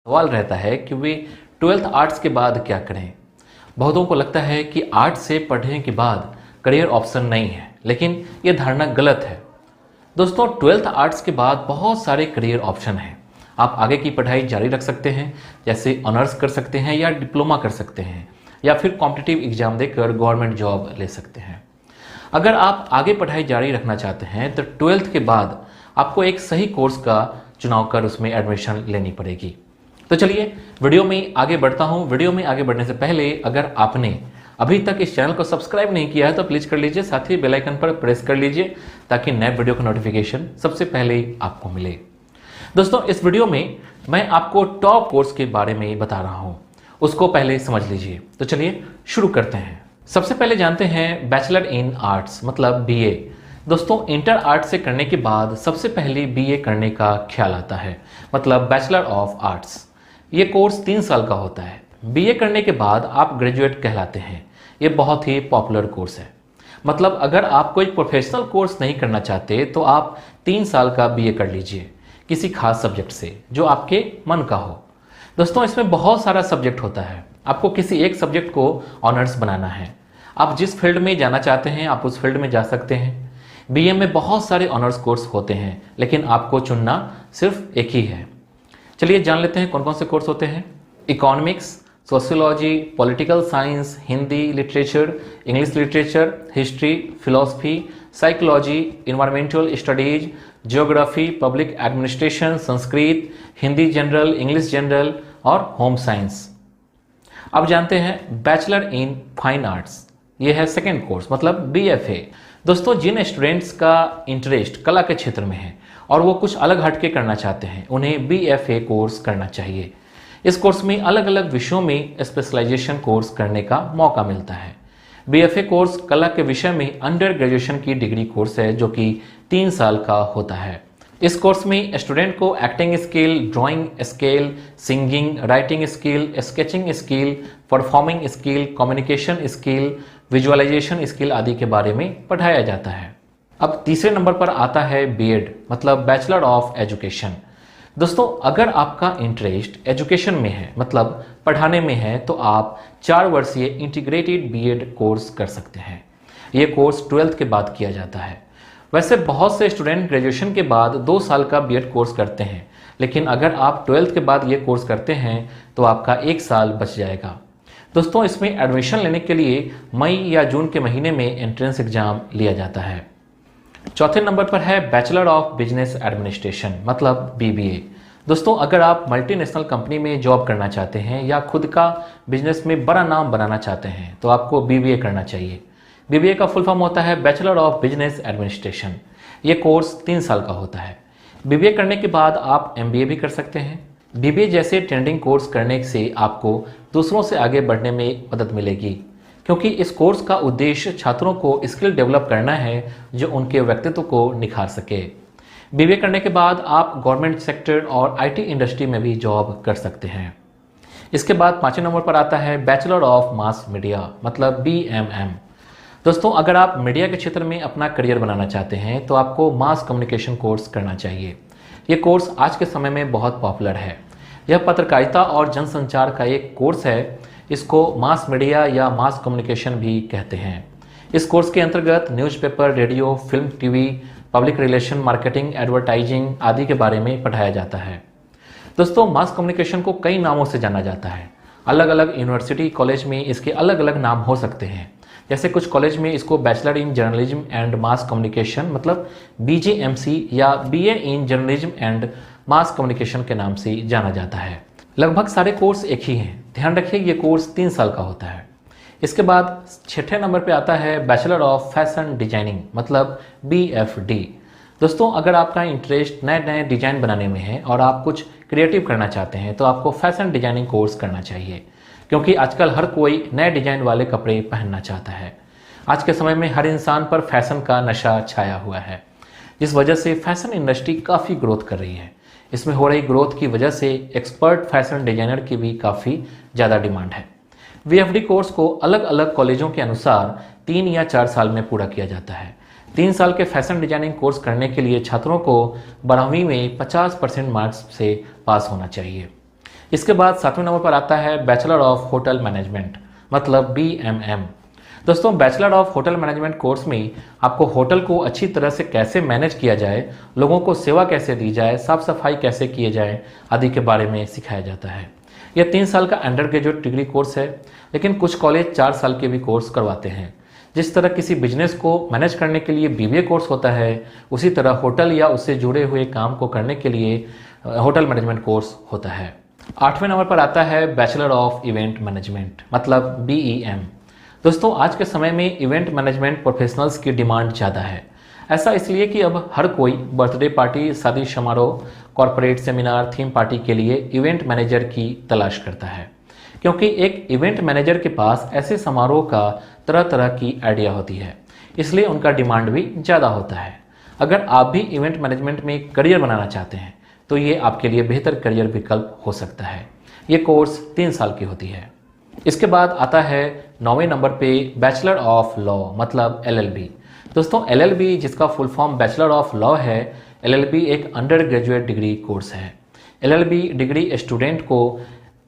सवाल रहता है कि वे 12th आर्ट्स के बाद क्या करें। बहुतों को लगता है कि आर्ट्स से पढ़ने के बाद करियर ऑप्शन नहीं है, लेकिन ये धारणा गलत है। दोस्तों, 12th आर्ट्स के बाद बहुत सारे करियर ऑप्शन हैं। आप आगे की पढ़ाई जारी रख सकते हैं, जैसे ऑनर्स कर सकते हैं या डिप्लोमा कर सकते हैं, या फिर कॉम्पिटिटिव एग्जाम देकर गवर्नमेंट जॉब ले सकते हैं। अगर आप आगे पढ़ाई जारी रखना चाहते हैं तो 12th के बाद आपको एक सही कोर्स का चुनाव कर उसमें एडमिशन लेनी पड़ेगी। तो चलिए वीडियो में आगे बढ़ता हूं। वीडियो में आगे बढ़ने से पहले अगर आपने अभी तक इस चैनल को सब्सक्राइब नहीं किया है तो प्लीज़ कर लीजिए, साथ ही बेल आइकन पर प्रेस कर लीजिए ताकि नए वीडियो का नोटिफिकेशन सबसे पहले आपको मिले। दोस्तों, इस वीडियो में मैं आपको टॉप कोर्स के बारे में बता रहा हूँ, उसको पहले समझ लीजिए। तो चलिए शुरू करते हैं। सबसे पहले जानते हैं बैचलर इन आर्ट्स मतलब BA। दोस्तों, इंटर आर्ट्स से करने के बाद सबसे पहले BA करने का ख्याल आता है, मतलब बैचलर ऑफ आर्ट्स। ये कोर्स 3 साल का होता है। BA करने के बाद आप ग्रेजुएट कहलाते हैं। ये बहुत ही पॉपुलर कोर्स है। मतलब अगर आप कोई प्रोफेशनल कोर्स नहीं करना चाहते तो आप 3 साल का BA कर लीजिए किसी खास सब्जेक्ट से जो आपके मन का हो। दोस्तों, इसमें बहुत सारा सब्जेक्ट होता है। आपको किसी एक सब्जेक्ट को ऑनर्स बनाना है। आप जिस फील्ड में जाना चाहते हैं आप उस फील्ड में जा सकते हैं। BA में बहुत सारे ऑनर्स कोर्स होते हैं, लेकिन आपको चुनना सिर्फ एक ही है। चलिए जान लेते हैं कौन कौन से कोर्स होते हैं। Economics, sociology, political science, Hindi literature, English literature, history, philosophy, psychology, environmental studies, geography, public administration, Sanskrit, Hindi general, English general और होम साइंस। अब जानते हैं बैचलर इन फाइन आर्ट्स। ये है सेकेंड कोर्स मतलब BFA। दोस्तों, जिन स्टूडेंट्स का इंटरेस्ट कला के क्षेत्र में है और वो कुछ अलग हटके करना चाहते हैं उन्हें BFA कोर्स करना चाहिए। इस कोर्स में अलग अलग विषयों में स्पेशलाइजेशन कोर्स करने का मौका मिलता है। BFA कोर्स कला के विषय में अंडर ग्रेजुएशन की डिग्री कोर्स है जो कि 3 साल का होता है। इस कोर्स में स्टूडेंट को acting skill, drawing skill, singing, writing skill, sketching skill, performing skill, communication skill, visualisation skill आदि के बारे में पढ़ाया जाता है। अब तीसरे नंबर पर आता है BEd मतलब बैचलर ऑफ एजुकेशन। दोस्तों, अगर आपका इंटरेस्ट एजुकेशन में है मतलब पढ़ाने में है तो आप 4 वर्षीय इंटीग्रेटेड BEd कोर्स कर सकते हैं। ये कोर्स 12th के बाद किया जाता है। वैसे बहुत से स्टूडेंट ग्रेजुएशन के बाद 2 साल का BEd कोर्स करते हैं, लेकिन अगर आप 12th के बाद ये कोर्स करते हैं तो आपका 1 साल बच जाएगा। दोस्तों, इसमें एडमिशन लेने के लिए मई या जून के महीने में एंट्रेंस एग्जाम लिया जाता है। चौथे नंबर पर है बैचलर ऑफ बिजनेस एडमिनिस्ट्रेशन मतलब BBA। दोस्तों, अगर आप मल्टीनेशनल कंपनी में जॉब करना चाहते हैं या खुद का बिजनेस में बड़ा नाम बनाना चाहते हैं तो आपको BBA करना चाहिए। BBA का फुल फॉर्म होता है बैचलर ऑफ बिजनेस एडमिनिस्ट्रेशन। ये कोर्स 3 साल का होता है। BBA करने के बाद आप MBA भी कर सकते हैं। BBA जैसे ट्रेंडिंग कोर्स करने से आपको दूसरों से आगे बढ़ने में मदद मिलेगी, क्योंकि इस कोर्स का उद्देश्य छात्रों को स्किल डेवलप करना है जो उनके व्यक्तित्व को निखार सके। BBA करने के बाद आप गवर्नमेंट सेक्टर और IT इंडस्ट्री में भी जॉब कर सकते हैं। इसके बाद 5वें नंबर पर आता है बैचलर ऑफ मास मीडिया मतलब BMM। दोस्तों, अगर आप मीडिया के क्षेत्र में अपना करियर बनाना चाहते हैं तो आपको मास कम्युनिकेशन कोर्स करना चाहिए। ये कोर्स आज के समय में बहुत पॉपुलर है। यह पत्रकारिता और जनसंचार का एक कोर्स है। इसको मास मीडिया या मास कम्युनिकेशन भी कहते हैं। इस कोर्स के अंतर्गत newspaper, radio, film, TV, public relation, marketing, advertising आदि के बारे में पढ़ाया जाता है। दोस्तों, मास कम्युनिकेशन को कई नामों से जाना जाता है। अलग अलग यूनिवर्सिटी, कॉलेज में इसके अलग अलग नाम हो सकते हैं। जैसे कुछ कॉलेज में इसको bachelor in journalism and mass communication मतलब BJMC या BA in journalism and mass communication के नाम से जाना जाता है। लगभग सारे कोर्स एक ही हैं। ध्यान रखिए ये कोर्स 3 साल का होता है। इसके बाद 6ठे नंबर पे आता है बैचलर ऑफ फैशन डिजाइनिंग मतलब BFD। दोस्तों, अगर आपका इंटरेस्ट नए नए डिजाइन बनाने में है और आप कुछ क्रिएटिव करना चाहते हैं तो आपको फैशन डिजाइनिंग कोर्स करना चाहिए, क्योंकि आजकल हर कोई नए डिजाइन वाले कपड़े पहनना चाहता है। आज के समय में हर इंसान पर फैशन का नशा छाया हुआ है, जिस वजह से फैशन इंडस्ट्री काफ़ी ग्रोथ कर रही है। इसमें हो रही ग्रोथ की वजह से एक्सपर्ट फैशन डिजाइनर की भी काफ़ी ज़्यादा डिमांड है। BFD कोर्स को अलग अलग कॉलेजों के अनुसार 3 या 4 साल में पूरा किया जाता है। 3 साल के फैशन डिजाइनिंग कोर्स करने के लिए छात्रों को 12वीं में 50% मार्क्स से पास होना चाहिए। इसके बाद 7वें नंबर पर आता है बैचलर ऑफ होटल मैनेजमेंट, मतलब BMM। दोस्तों, bachelor of hotel management course में आपको होटल को अच्छी तरह से कैसे मैनेज किया जाए, लोगों को सेवा कैसे दी जाए, साफ सफाई कैसे किए जाए आदि के बारे में सिखाया जाता है। यह 3 साल का अंडर ग्रेजुएट डिग्री कोर्स है, लेकिन कुछ कॉलेज 4 साल के भी कोर्स करवाते हैं। जिस तरह किसी बिजनेस को मैनेज करने के लिए BBA कोर्स होता है, उसी तरह होटल या उससे जुड़े हुए काम को करने के लिए होटल मैनेजमेंट कोर्स होता है। 8वें नंबर पर आता है बैचलर ऑफ इवेंट मैनेजमेंट, मतलब BEM। दोस्तों, आज के समय में इवेंट मैनेजमेंट प्रोफेशनल्स की डिमांड ज़्यादा है। ऐसा इसलिए कि अब हर कोई बर्थडे पार्टी, शादी समारोह, कॉरपोरेट सेमिनार, थीम पार्टी के लिए इवेंट मैनेजर की तलाश करता है, क्योंकि एक इवेंट मैनेजर के पास ऐसे समारोह का तरह तरह की आइडिया होती है, इसलिए उनका डिमांड भी ज़्यादा होता है। अगर आप भी इवेंट मैनेजमेंट में करियर बनाना चाहते हैं तो ये आपके लिए बेहतर करियर विकल्प हो सकता है। ये कोर्स 3 साल की होती है। इसके बाद आता है 9वें नंबर पे बैचलर ऑफ लॉ, मतलब LLB। दोस्तों, LLB जिसका full form bachelor of law है, LLB एक अंडर ग्रेजुएट डिग्री कोर्स है। LLB डिग्री स्टूडेंट को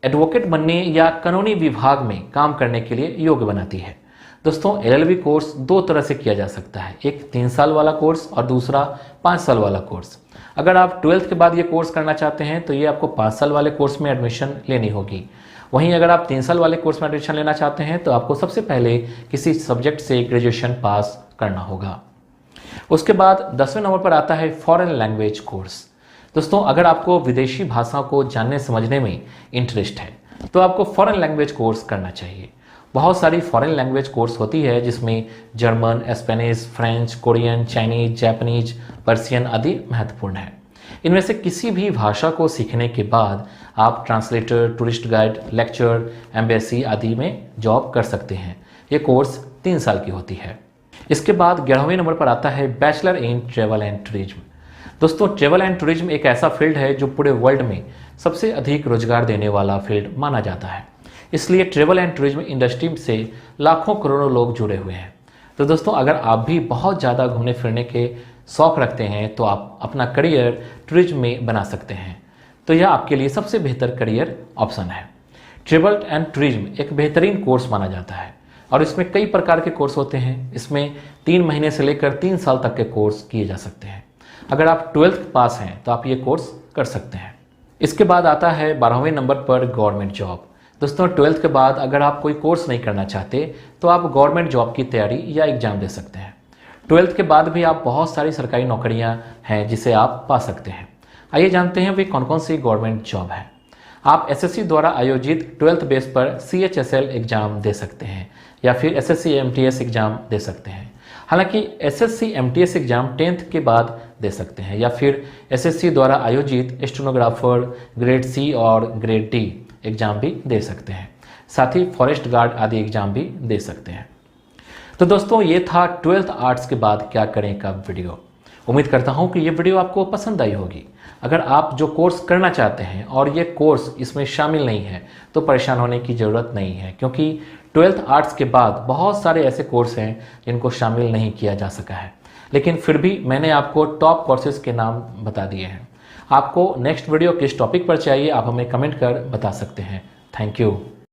एडवोकेट बनने या कानूनी विभाग में काम करने के लिए योग्य बनाती है। दोस्तों, LLB कोर्स 2 तरह से किया जा सकता है, एक 3 साल वाला कोर्स और दूसरा 5 साल वाला कोर्स। अगर आप 12th के बाद ये कोर्स करना चाहते हैं तो ये आपको 5 साल वाले कोर्स में एडमिशन लेनी होगी। वहीं अगर आप 3 साल वाले कोर्स में एडमिशन लेना चाहते हैं तो आपको सबसे पहले किसी सब्जेक्ट से ग्रेजुएशन पास करना होगा। उसके बाद 10वें नंबर पर आता है फॉरेन लैंग्वेज कोर्स। दोस्तों, अगर आपको विदेशी भाषा को जानने समझने में इंटरेस्ट है तो आपको फॉरेन लैंग्वेज कोर्स करना चाहिए। बहुत सारी फॉरेन लैंग्वेज कोर्स होती है जिसमें German, Spanish, French, Korean, Chinese, Japanese, Persian आदि महत्वपूर्ण है। इनमें से किसी भी भाषा को सीखने के बाद आप translator, tourist guide, lecture, embassy आदि में जॉब कर सकते हैं। ये कोर्स 3 साल की होती है। इसके बाद 11वें नंबर पर आता है bachelor in travel and tourism. दोस्तों, ट्रैवल एंड टूरिज्म एक ऐसा फील्ड है जो पूरे वर्ल्ड में सबसे अधिक रोजगार देने वाला फील्ड माना जाता है। इसलिए ट्रैवल एंड टूरिज्म इंडस्ट्री से लाखों करोड़ों लोग जुड़े हुए हैं। तो दोस्तों, अगर आप भी बहुत ज़्यादा घूमने फिरने के शौक़ रखते हैं तो आप अपना करियर टूरिज्म में बना सकते हैं। तो यह आपके लिए सबसे बेहतर करियर ऑप्शन है। ट्रैवल एंड टूरिज्म एक बेहतरीन कोर्स माना जाता है और इसमें कई प्रकार के कोर्स होते हैं। इसमें 3 महीने से लेकर 3 साल तक के कोर्स किए जा सकते हैं। अगर आप 12th पास हैं तो आप ये कोर्स कर सकते हैं। इसके बाद आता है 12वें नंबर पर गवर्नमेंट जॉब। दोस्तों, 12th के बाद अगर आप कोई कोर्स नहीं करना चाहते तो आप गवर्नमेंट जॉब की तैयारी या एग्ज़ाम दे सकते हैं। 12th के बाद भी आप बहुत सारी सरकारी नौकरियां हैं जिसे आप पा सकते हैं। आइए जानते हैं वे कौन कौन सी गवर्नमेंट जॉब है। आप SSC द्वारा आयोजित 12th बेस पर CHSL एग्ज़ाम दे सकते हैं या फिर SSC MTS एग्ज़ाम दे सकते हैं। हालांकि SSC MTS एग्ज़ाम 10th के बाद दे सकते हैं या फिर SSC द्वारा आयोजित स्टेनोग्राफर ग्रेड C और ग्रेड D एग्ज़ाम भी दे सकते हैं। साथ ही फॉरेस्ट गार्ड आदि एग्ज़ाम भी दे सकते हैं। तो दोस्तों, ये था 12th आर्ट्स के बाद क्या करें का वीडियो। उम्मीद करता हूँ कि ये वीडियो आपको पसंद आई होगी। अगर आप जो कोर्स करना चाहते हैं और ये कोर्स इसमें शामिल नहीं है तो परेशान होने की ज़रूरत नहीं है, क्योंकि 12th आर्ट्स के बाद बहुत सारे ऐसे कोर्स हैं जिनको शामिल नहीं किया जा सका है। लेकिन फिर भी मैंने आपको टॉप कोर्सेज के नाम बता दिए हैं। आपको नेक्स्ट वीडियो किस टॉपिक पर चाहिए आप हमें कमेंट कर बता सकते हैं। Thank you.